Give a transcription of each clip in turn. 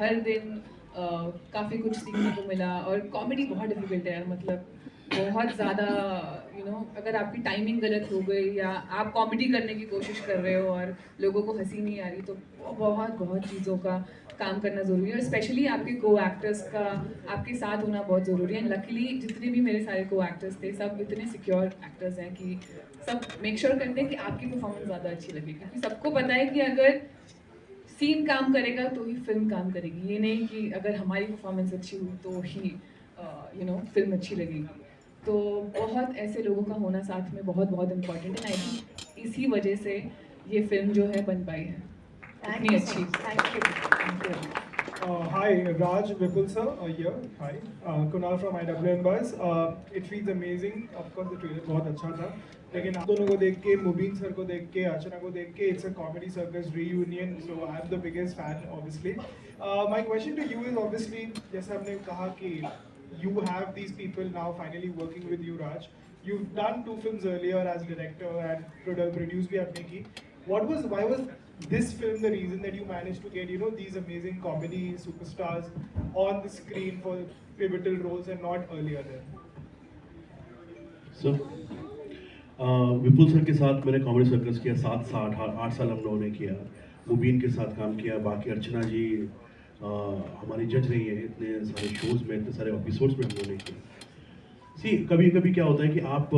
हर दिन काफ़ी कुछ सीखने को मिला और कॉमेडी बहुत डिफिकल्ट है यार, मतलब बहुत ज़्यादा अगर आपकी टाइमिंग गलत हो गई या आप कॉमेडी करने की कोशिश कर रहे हो और लोगों को हंसी नहीं आ रही, तो बहुत बहुत चीज़ों का काम करना ज़रूरी है और स्पेशली आपके को एक्टर्स का आपके साथ होना बहुत ज़रूरी है। एंड लकीली जितने भी मेरे सारे को एक्टर्स थे सब इतने सिक्योर एक्टर्स हैं कि सब मेक श्योर करते हैं कि आपकी परफॉर्मेंस ज़्यादा अच्छी लगे, क्योंकि सबको पता है कि अगर सीन काम करेगा तो ही फिल्म काम करेगी, ये नहीं कि अगर हमारी परफॉर्मेंस अच्छी हुई तो ही फिल्म अच्छी लगेगी। तो बहुत ऐसे लोगों का होना साथ में बहुत बहुत इम्पोर्टेंट है। आई थिंक इसी वजह से ये फिल्म जो है बन पाई है इतनी अच्छी। Thank you. Thank you. Hi, Raj Vipul sir here. Hi, Kunal from IWM Buzz. It feels amazing. Of course, the trailer बहुत अच्छा था. लेकिन आप दोनों को देख के, मुबीन सर को देख के, अर्चना को देख के, it's a comedy circus reunion. So I'm the biggest fan, obviously. My question to you is obviously, जैसे हमने कहा कि you have these people now finally working with you, Raj. You've done 2 films earlier as director and produced भी आपने की. Why was this film the reason that you managed to get these amazing comedy superstars on the screen for pivotal roles and not earlier then? So Vipul sir के साथ मैंने comedy circus किया 8 साल हम लोगों ने किया। मुबीन के साथ काम किया, बाकी अर्चना जी हमारी जज रही है इतने सारे शोज़ में, इतने सारे एपिसोड्स में हम लोगों ने किया। सी कभी कभी क्या होता है कि आप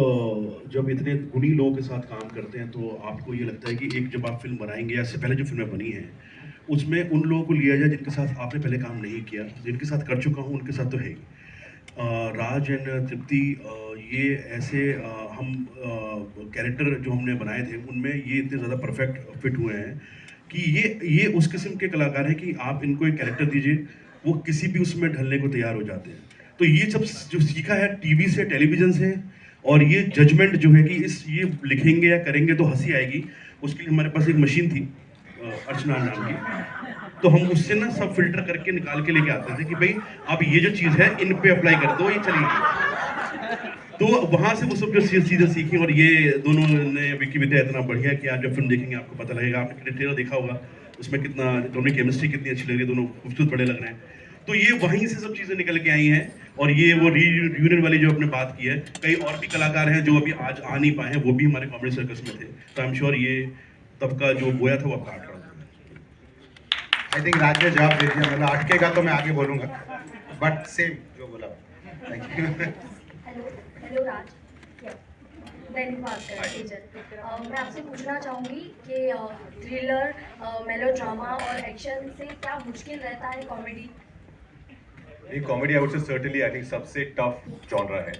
जब इतने गुणी लोगों के साथ काम करते हैं तो आपको ये लगता है कि एक जब आप फिल्म बनाएंगे या इससे पहले जो फिल्में बनी हैं उसमें उन लोगों को लिया जाए जिनके साथ आपने पहले काम नहीं किया, जिनके साथ कर चुका हूँ उनके साथ तो है ही। राज एंड तृप्ति ये ऐसे हम कैरेक्टर जो हमने बनाए थे उनमें ये इतने ज़्यादा परफेक्ट फिट हुए हैं कि ये उस किस्म के कलाकार हैं कि आप इनको एक कैरेक्टर दीजिए वो किसी भी उसमें ढलने को तैयार हो जाते हैं। तो ये सब जो सीखा है टीवी से, टेलीविज़न से, और ये जजमेंट जो है कि ये लिखेंगे या करेंगे तो हंसी आएगी, उसके लिए हमारे पास एक मशीन थी अर्चना नाम की। तो हम उससे ना सब फिल्टर करके निकाल के लेके आते थे कि भाई आप ये जो चीज़ है इन पे अप्लाई कर दो, ये चलेगी। तो वहाँ से वो सब जो चीज़ें सीखी, और ये दोनों ने विकी विद्या इतना बढ़िया कि आप जब फिल्म देखेंगे आपको पता लगेगा। आपने ट्रेलर देखा होगा, उसमें कितना दोनों की केमिस्ट्री कितनी अच्छी लग रही है, दोनों खूबसूरत बड़े लग रहे हैं। तो ये वहीं से सब चीज़ें निकल के आई हैं। और ये वो रीयूनियन वाली जो आपने बात की है, कई और भी कलाकार हैं जो अभी आज आ नहीं पाए हैं, वो भी हमारे कॉमेडी सर्कस में थे। तो आई एम श्योर ये तब का जो बोया था वो अब काट रहा था। आई थिंक राज ने जवाब दे दिया, मतलब अटकेगा तो मैं आगे बोलूँगा, बट सेम जो बोला। Thank you. Hello Raj, Dainik Bhaskar agent. मैं आपसे पूछना चाहूँगी कि थ्रिलर, मेलोड्रामा और एक्शन से क्या मुश्किल रहता है कॉमेडी? ये कॉमेडी आई वुड से सर्टेनली आई थिंक सबसे टफ जॉनरा है,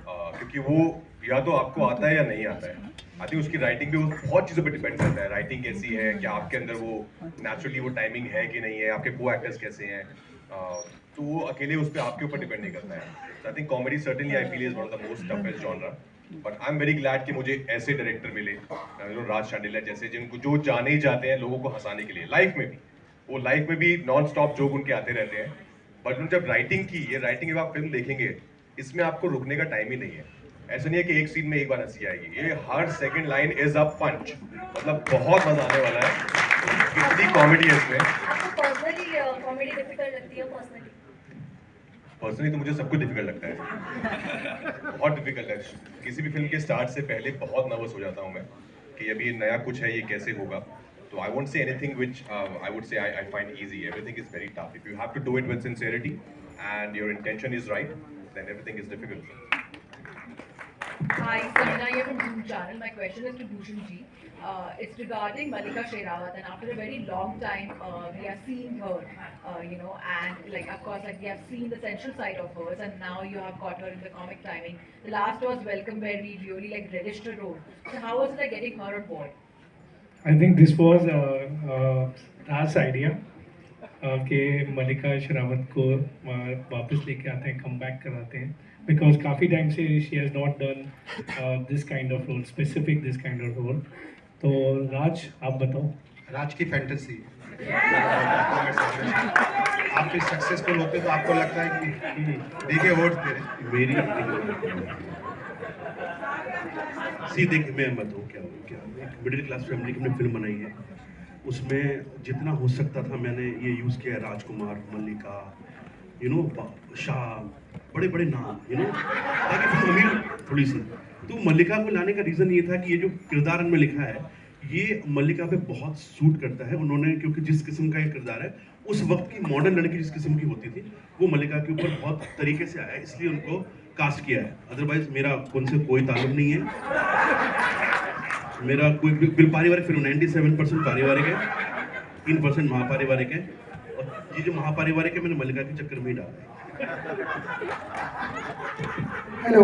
क्योंकि वो या तो आपको आता है या नहीं आता है। आई थिंक उसकी राइटिंग भी बहुत चीज़ों पे डिपेंड करता है। राइटिंग कैसी है, क्या आपके अंदर वो नेचुरली वो टाइमिंग है कि नहीं है, आपके को एक्टर्स कैसे हैं, तो वो अकेले उस पर आपके ऊपर डिपेंड नहीं करता है। तो I think comedy certainly I feel is one of the most toughest genre. But I am very glad कि मुझे ऐसे डायरेक्टर मिले, राज शांडिल्य जैसे, जिनको जो जाने ही जाते हैं लोगों को हंसाने के लिए। लाइफ में भी वो लाइफ में भी नॉन स्टॉप जोक उनके आते रहते हैं, बट उन्होंने जब राइटिंग की, ये राइटिंग जब आप फिल्म देखेंगे इसमें आपको रुकने का टाइम ही नहीं है। ऐसा नहीं है कि एक सीन में एक बार हंसी आएगी, ये हर सेकंड लाइन इज अ पंच। मतलब बहुत मजा आने वाला है, कितनी कॉमेडी है इसमें। आपको पर्सनली कॉमेडी डिफिकल्ट लगती है? पर्सनली तो मुझे सब कुछ डिफिकल्ट लगता है, बहुत डिफिकल्ट है। किसी भी फिल्म के स्टार्ट से पहले बहुत नर्वस हो जाता हूँ मैं कि अभी ये नया कुछ है, ये कैसे होगा। तो I won't say anything which I would say I find easy. Everything is very tough. If you have to do it with sincerity and your intention is right, then everything is difficult. Hi, Samina here from Zoom channel. My question is to Bhushan ji. It's regarding Malika Sherawat, and after a very long time, we are seeing her, and like of course, like we have seen the central side of hers, and now you have got her in the comic timing. The last was Welcome, where we really like relished her role. So how was it like getting her on board? I think this was Raj's idea कि मलिका शेरावत को वापस लेके आते हैं, come back कराते हैं, because काफ़ी time से she has not done this kind of role, specific this kind of role. तो राज आप बताओ। राज की फैंटेसी आप फिर सक्सेसफुल होते तो आपको लगता है कि देखिए वोट तेरे मेरी सी देखिए, मैं बताऊँ क्या एक मिडिल क्लास फैमिली की हमने फिल्म बनाई है, उसमें जितना हो सकता था मैंने ये यूज़ किया है, राजकुमार, मल्लिका, शाह, बड़े बड़े नाम, ताकि फिल्म अमीर थोड़ी सी। तो मल्लिका को लाने का रीज़न ये था कि ये जो किरदार में लिखा है, ये मल्लिका पे बहुत सूट करता है। उन्होंने, क्योंकि जिस किस्म का ये किरदार है, उस वक्त की मॉडर्न लड़की जिस किस्म की होती थी, वो मल्लिका के ऊपर बहुत तरीके से आया है, इसलिए उनको कास्ट किया है। अदरवाइज मेरा उनसे कोई ताल्लुक नहीं है। मेरा कोई बिल पारिवारिक फिल्म 97% पारिवारिक है, 3% महापारिवारिक है, और ये जो महापारिवारिक है मैंने मल्लिका के चक्कर में ही डाला है। Hello.